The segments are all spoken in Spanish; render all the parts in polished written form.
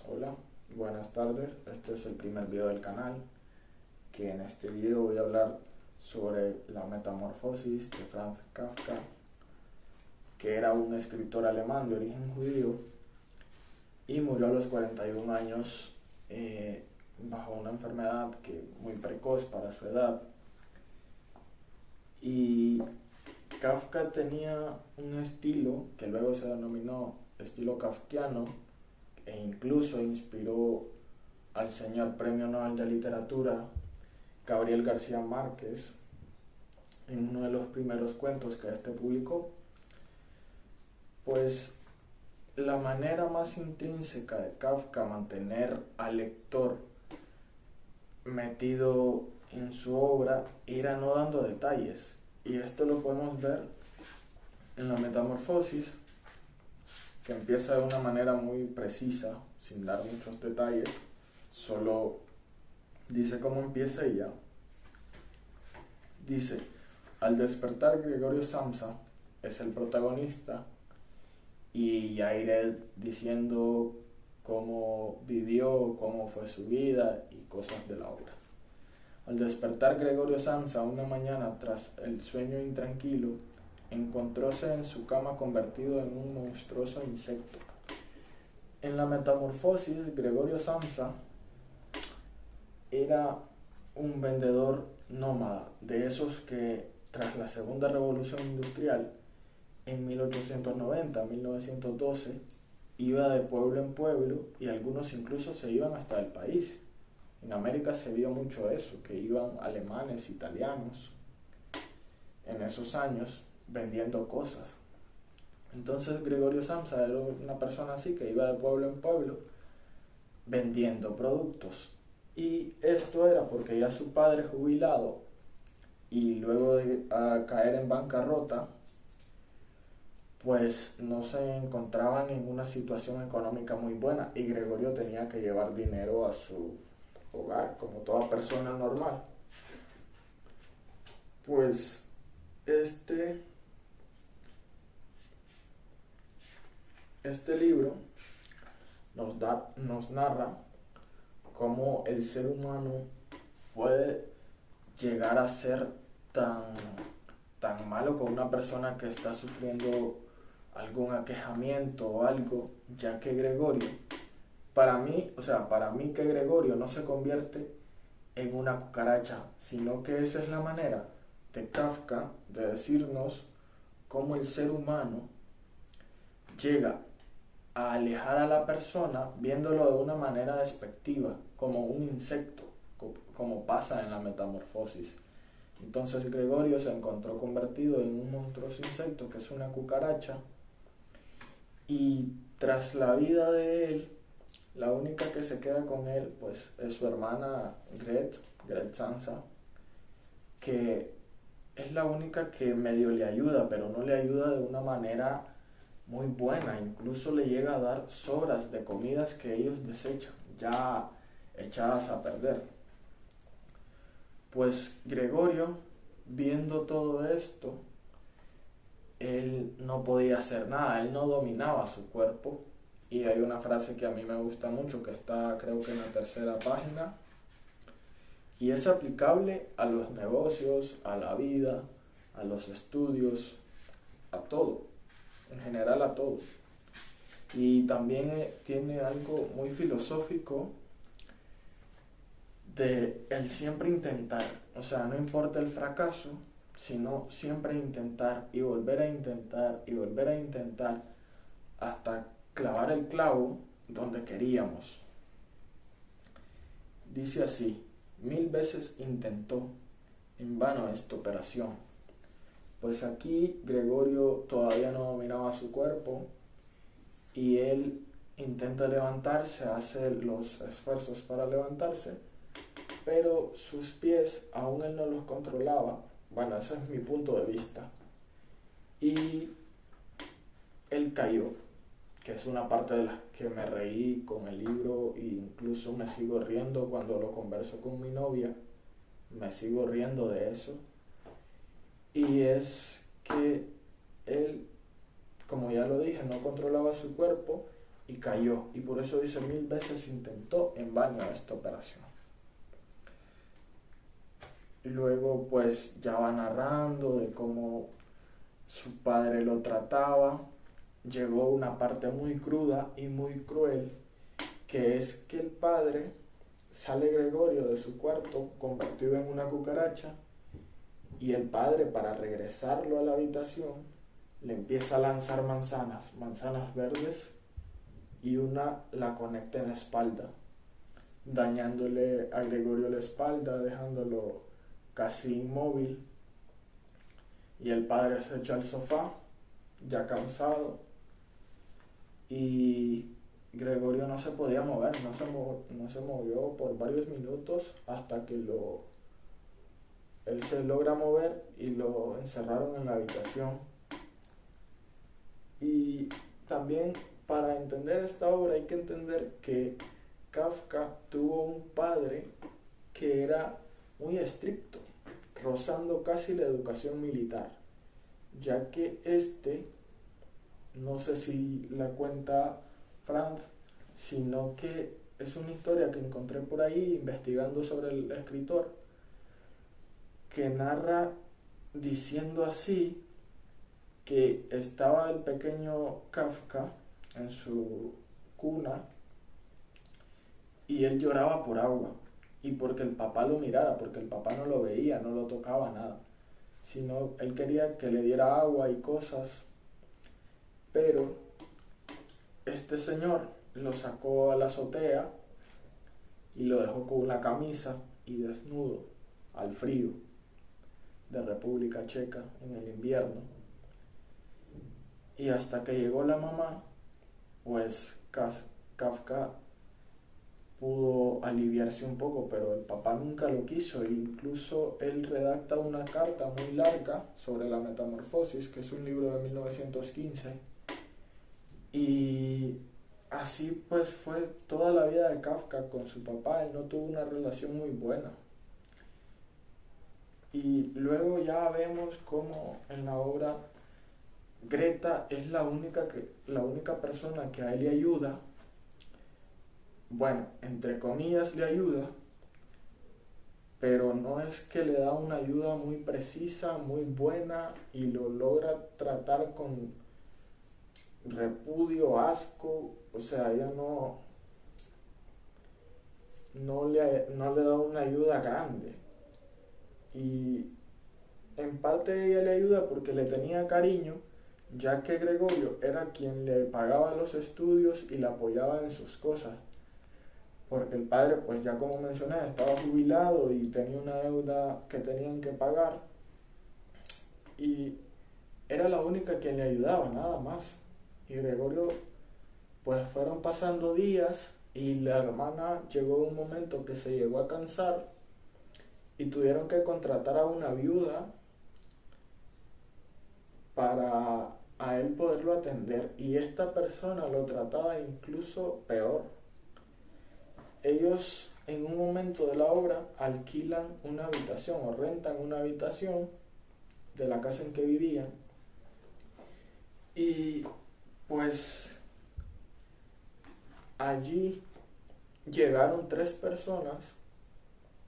Hola, buenas tardes. Este es el primer video del canal, que en este video voy a hablar sobre la metamorfosis de Franz Kafka, que era un escritor alemán de origen judío y murió a los 41 años bajo una enfermedad muy precoz para su edad. Y Kafka tenía un estilo que luego se denominó estilo kafkiano e incluso inspiró al señor Premio Nobel de Literatura Gabriel García Márquez en uno de los primeros cuentos que este publicó. Pues la manera más intrínseca de Kafka mantener al lector metido en su obra era no dando detalles, y esto lo podemos ver en la Metamorfosis, que empieza de una manera muy precisa, sin dar muchos detalles, solo dice cómo empieza y ya. Dice: al despertar, Gregorio Samsa es el protagonista, y ya iré diciendo cómo vivió, cómo fue su vida y cosas de la obra. Al despertar, Gregorio Samsa una mañana tras el sueño intranquilo, encontróse en su cama convertido en un monstruoso insecto. En la Metamorfosis, Gregorio Samsa era un vendedor nómada, de esos que tras la Segunda Revolución Industrial, en 1890-1912, iba de pueblo en pueblo, y algunos incluso se iban hasta el país. En América se vio mucho eso, que iban alemanes, italianos, en esos años vendiendo cosas. Entonces Gregorio Samsa era una persona así, que iba de pueblo en pueblo vendiendo productos. Y esto era porque ya su padre, jubilado y luego de caer en bancarrota, pues no se encontraban en una situación económica muy buena, y Gregorio tenía que llevar dinero a su hogar como toda persona normal. Pues este libro nos narra cómo el ser humano puede llegar a ser tan malo con una persona que está sufriendo algún aquejamiento o algo, ya que Gregorio, para mí que Gregorio no se convierte en una cucaracha, sino que esa es la manera de Kafka de decirnos cómo el ser humano llega a alejar a la persona viéndolo de una manera despectiva, como un insecto, como pasa en la Metamorfosis. Entonces Gregorio se encontró convertido en un monstruoso insecto que es una cucaracha, y tras la vida de él, la única que se queda con él pues es su hermana Gret Samsa, que es la única que medio le ayuda, pero no le ayuda de una manera muy buena. Incluso le llega a dar sobras de comidas que ellos desechan, ya echadas a perder. Pues Gregorio, viendo todo esto, él no podía hacer nada, él no dominaba su cuerpo. Y hay una frase que a mí me gusta mucho, que está creo que en la tercera página, y es aplicable a los negocios, a la vida, a los estudios, a todo, en general a todo. Y también tiene algo muy filosófico de el siempre intentar, o sea, no importa el fracaso, sino siempre intentar y volver a intentar y volver a intentar hasta clavar el clavo donde queríamos. Dice así: 1000 veces intentó, en vano esta operación. Pues aquí Gregorio todavía no dominaba su cuerpo, y él intenta levantarse, hace los esfuerzos para levantarse, pero sus pies aún él no los controlaba. Bueno, ese es mi punto de vista. Y él cayó, que es una parte de la que me reí con el libro, e incluso me sigo riendo cuando lo converso con mi novia, me sigo riendo de eso. Y es que él, como ya lo dije, no controlaba su cuerpo, y cayó. Y por eso dice 1000 veces intentó en vano esta operación. Y luego pues ya va narrando de cómo su padre lo trataba. Llegó una parte muy cruda y muy cruel, que es que el padre sale Gregorio de su cuarto convertido en una cucaracha, y el padre, para regresarlo a la habitación, le empieza a lanzar manzanas verdes, y una la conecta en la espalda, dañándole a Gregorio la espalda, dejándolo casi inmóvil. Y el padre se echa al sofá, ya cansado, y Gregorio no se podía mover, no se movió por varios minutos hasta que él se logra mover y lo encerraron en la habitación. Y también, para entender esta obra, hay que entender que Kafka tuvo un padre que era muy estricto, rozando casi la educación militar, ya que no sé si la cuenta Franz, sino que es una historia que encontré por ahí investigando sobre el escritor, que narra diciendo así que estaba el pequeño Kafka en su cuna y él lloraba por agua, y porque el papá lo mirara, porque el papá no lo veía, no lo tocaba, nada, sino él quería que le diera agua y cosas. Pero este señor lo sacó a la azotea y lo dejó con una camisa y desnudo al frío de República Checa en el invierno. Y hasta que llegó la mamá, pues Kafka pudo aliviarse un poco, pero el papá nunca lo quiso. E incluso él redacta una carta muy larga sobre la Metamorfosis, que es un libro de 1915, y así pues fue toda la vida de Kafka con su papá. Él no tuvo una relación muy buena. Y luego ya vemos cómo en la obra Greta es la única persona que a él le ayuda. Bueno, entre comillas le ayuda, pero no es que le da una ayuda muy precisa, muy buena, y lo logra tratar con repudio, asco. O sea, ella no le da una ayuda grande. Y en parte ella le ayuda porque le tenía cariño, ya que Gregorio era quien le pagaba los estudios y le apoyaba en sus cosas, porque el padre, pues ya como mencioné, estaba jubilado y tenía una deuda que tenían que pagar, y era la única quien le ayudaba, nada más. Y Gregorio, pues fueron pasando días, y la hermana llegó a un momento que se llegó a cansar y tuvieron que contratar a una viuda para a él poderlo atender, y esta persona lo trataba incluso peor. Ellos en un momento de la obra alquilan una habitación o rentan una habitación de la casa en que vivían, y pues allí llegaron 3 personas,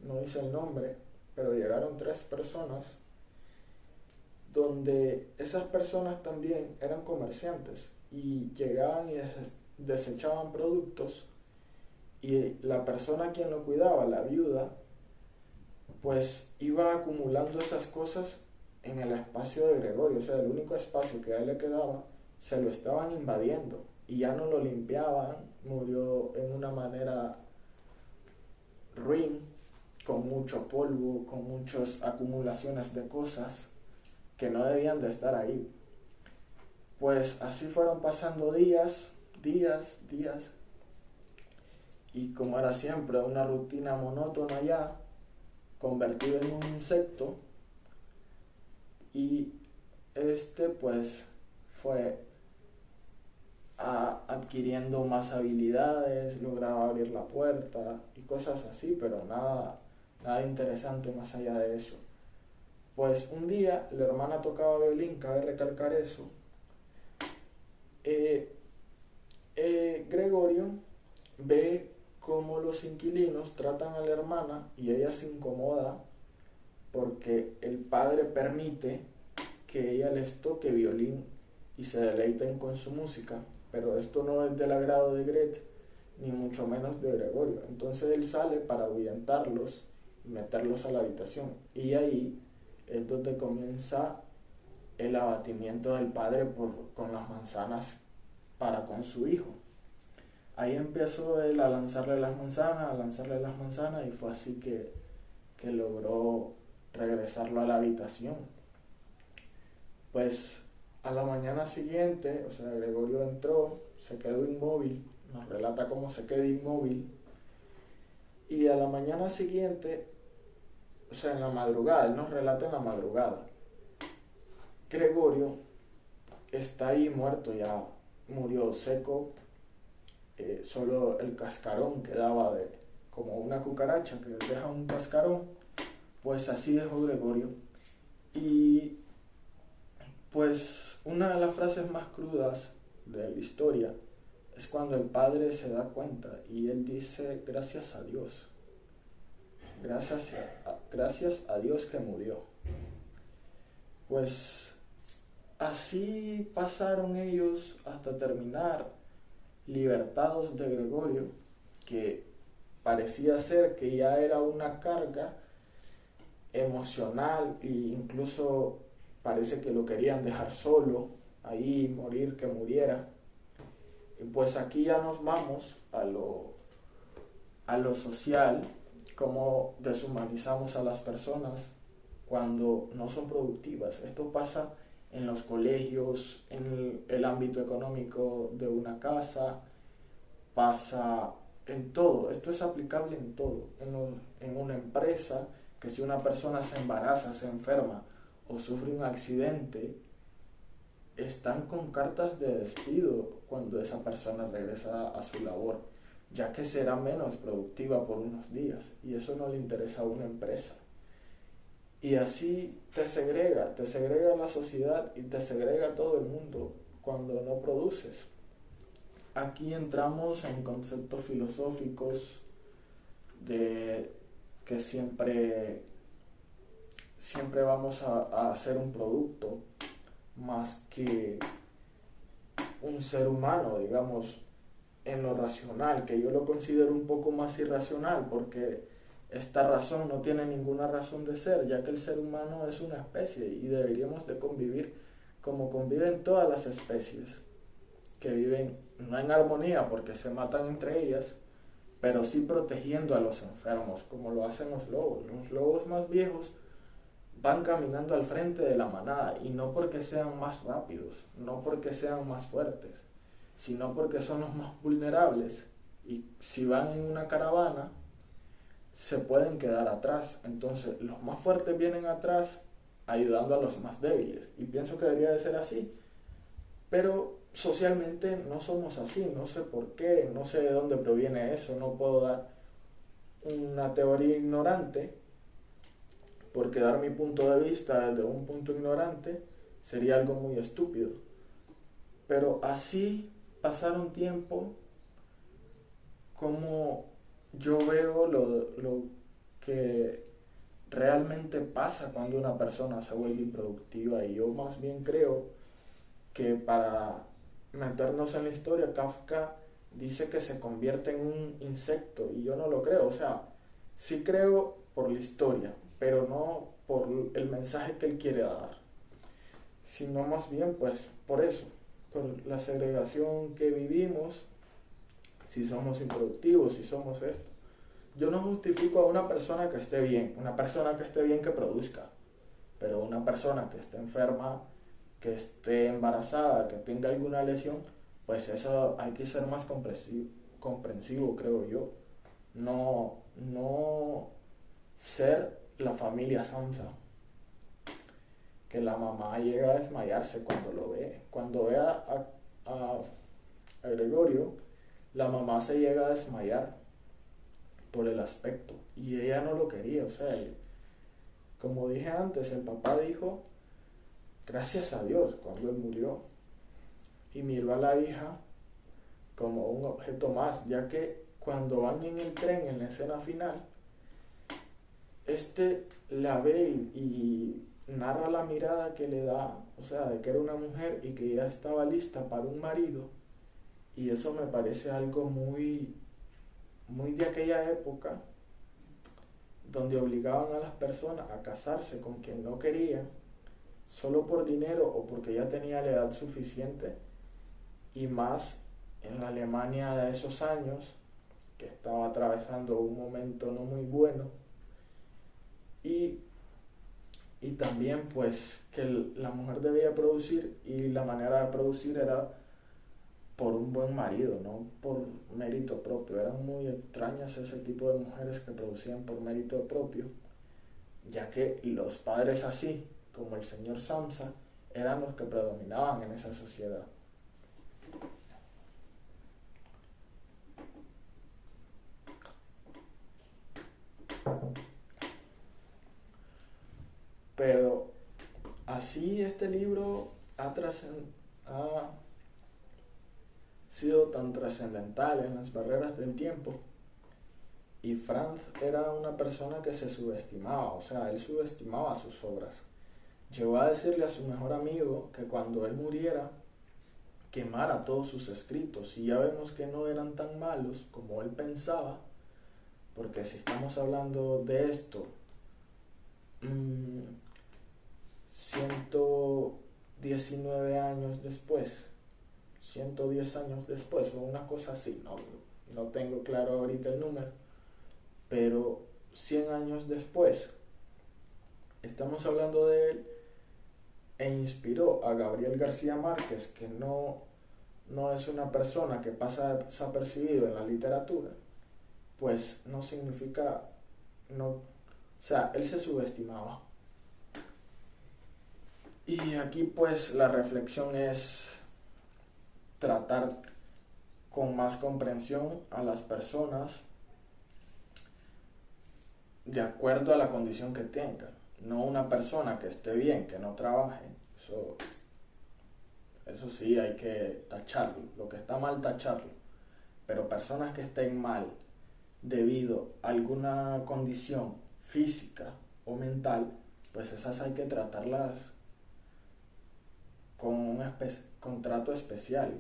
no dice el nombre, pero llegaron 3 personas, donde esas personas también eran comerciantes y llegaban y desechaban productos, y la persona quien lo cuidaba, la viuda, pues iba acumulando esas cosas en el espacio de Gregorio. O sea, el único espacio que a él le quedaba se lo estaban invadiendo y ya no lo limpiaban. Murió en una manera ruin, con mucho polvo, con muchas acumulaciones de cosas que no debían de estar ahí. Pues así fueron pasando días, y como era siempre una rutina monótona ya, convertido en un insecto, y pues fue adquiriendo más habilidades, lograba abrir la puerta y cosas así, pero nada interesante más allá de eso. Pues un día la hermana tocaba violín, cabe recalcar eso, Gregorio ve cómo los inquilinos tratan a la hermana y ella se incomoda porque el padre permite que ella les toque violín y se deleiten con su música, pero esto no es del agrado de Gret, ni mucho menos de Gregorio. Entonces él sale para ahuyentarlos y meterlos a la habitación. Y ahí es donde comienza el abatimiento del padre con las manzanas para con su hijo. Ahí empezó él a lanzarle las manzanas, y fue así que logró regresarlo a la habitación. Pues a la mañana siguiente, o sea, Gregorio entró, se quedó inmóvil, nos relata cómo se queda inmóvil, y a la mañana siguiente, o sea, en la madrugada, él nos relata en la madrugada, Gregorio está ahí muerto, ya murió seco, solo el cascarón quedaba de como una cucaracha que deja un cascarón, pues así dejó Gregorio. Y pues una de las frases más crudas de la historia es cuando el padre se da cuenta y él dice: gracias a Dios, gracias a Dios que murió. Pues así pasaron ellos hasta terminar libertados de Gregorio, que parecía ser que ya era una carga emocional e incluso parece que lo querían dejar solo, ahí morir, que muriera. Y pues aquí ya nos vamos a lo social, cómo deshumanizamos a las personas cuando no son productivas. Esto pasa en los colegios, en el ámbito económico de una casa, pasa en todo. Esto es aplicable en todo. En una empresa, que si una persona se embaraza, se enferma o sufre un accidente, están con cartas de despido cuando esa persona regresa a su labor, ya que será menos productiva por unos días, y eso no le interesa a una empresa. Y así te segrega la sociedad y te segrega todo el mundo cuando no produces. Aquí entramos en conceptos filosóficos de que siempre vamos a hacer un producto más que un ser humano, digamos, en lo racional, que yo lo considero un poco más irracional, porque esta razón no tiene ninguna razón de ser, ya que el ser humano es una especie y deberíamos de convivir como conviven todas las especies, que viven no en armonía porque se matan entre ellas, pero sí protegiendo a los enfermos, como lo hacen los lobos. Los lobos más viejos van caminando al frente de la manada, y no porque sean más rápidos, no porque sean más fuertes, sino porque son los más vulnerables, y si van en una caravana se pueden quedar atrás. Entonces los más fuertes vienen atrás ayudando a los más débiles, y pienso que debería de ser así, pero socialmente no somos así. No sé por qué, no sé de dónde proviene eso, no puedo dar una teoría ignorante, porque dar mi punto de vista desde un punto ignorante sería algo muy estúpido. Pero así pasaron tiempo, como yo veo lo que realmente pasa cuando una persona se vuelve improductiva, y yo más bien creo que, para meternos en la historia, Kafka dice que se convierte en un insecto, y yo no lo creo. O sea, sí creo por la historia, pero no por el mensaje que él quiere dar, sino más bien pues por eso, por la segregación que vivimos, si somos improductivos, si somos esto. Yo no justifico a una persona que esté bien, que produzca, pero una persona que esté enferma, que esté embarazada, que tenga alguna lesión, pues eso hay que ser más comprensivo, creo yo. No ser la familia Sansa, que la mamá llega a desmayarse cuando lo ve. Cuando ve a Gregorio, la mamá se llega a desmayar por el aspecto, y ella no lo quería. O sea, como dije antes, el papá dijo gracias a Dios cuando él murió, y miró a la hija como un objeto más, ya que cuando van en el tren en la escena final, la ve y narra la mirada que le da, o sea, de que era una mujer y que ya estaba lista para un marido, y eso me parece algo muy, muy de aquella época, donde obligaban a las personas a casarse con quien no querían, solo por dinero o porque ya tenía la edad suficiente, y más en la Alemania de esos años, que estaba atravesando un momento no muy bueno, y, y también pues que la mujer debía producir, y la manera de producir era por un buen marido, no por mérito propio. Eran muy extrañas ese tipo de mujeres que producían por mérito propio, ya que los padres así, como el señor Samsa, eran los que predominaban en esa sociedad. Pero así este libro ha sido tan trascendental en las barreras del tiempo. Y Franz era una persona que se subestimaba, o sea, él subestimaba sus obras. Llegó a decirle a su mejor amigo que cuando él muriera, quemara todos sus escritos. Y ya vemos que no eran tan malos como él pensaba, porque si estamos hablando de esto, 119 años después, 110 años después, o una cosa así, no tengo claro ahorita el número, pero 100 años después, estamos hablando de él, e inspiró a Gabriel García Márquez, que no es una persona que pasa desapercibido en la literatura, pues no significa, no, o sea, él se subestimaba. Y aquí pues la reflexión es tratar con más comprensión a las personas de acuerdo a la condición que tengan. No una persona que esté bien, que no trabaje. Eso sí hay que tacharlo. Lo que está mal, tacharlo. Pero personas que estén mal debido a alguna condición física o mental, pues esas hay que tratarlas con un contrato especial,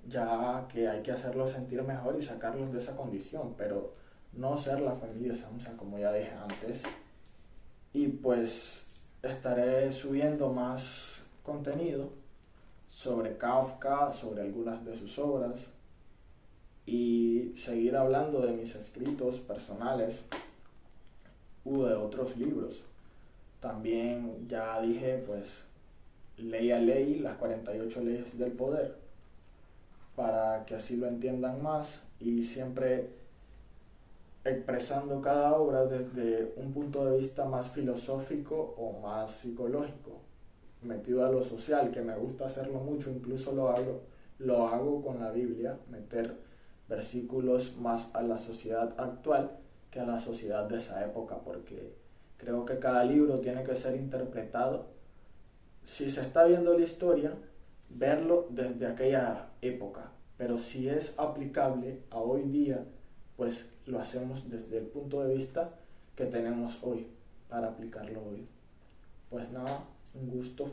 ya que hay que hacerlos sentir mejor y sacarlos de esa condición, pero no ser la familia Samsa, como ya dije antes. Y pues estaré subiendo más contenido sobre Kafka, sobre algunas de sus obras, y seguir hablando de mis escritos personales u de otros libros. También ya dije, pues, ley a ley, las 48 leyes del poder, para que así lo entiendan más, y siempre expresando cada obra desde un punto de vista más filosófico o más psicológico, metido a lo social, que me gusta hacerlo mucho. Incluso lo hago con la Biblia, meter versículos más a la sociedad actual que a la sociedad de esa época, porque creo que cada libro tiene que ser interpretado, si se está viendo la historia, verlo desde aquella época, pero si es aplicable a hoy día, pues lo hacemos desde el punto de vista que tenemos hoy para aplicarlo hoy. Pues nada, un gusto.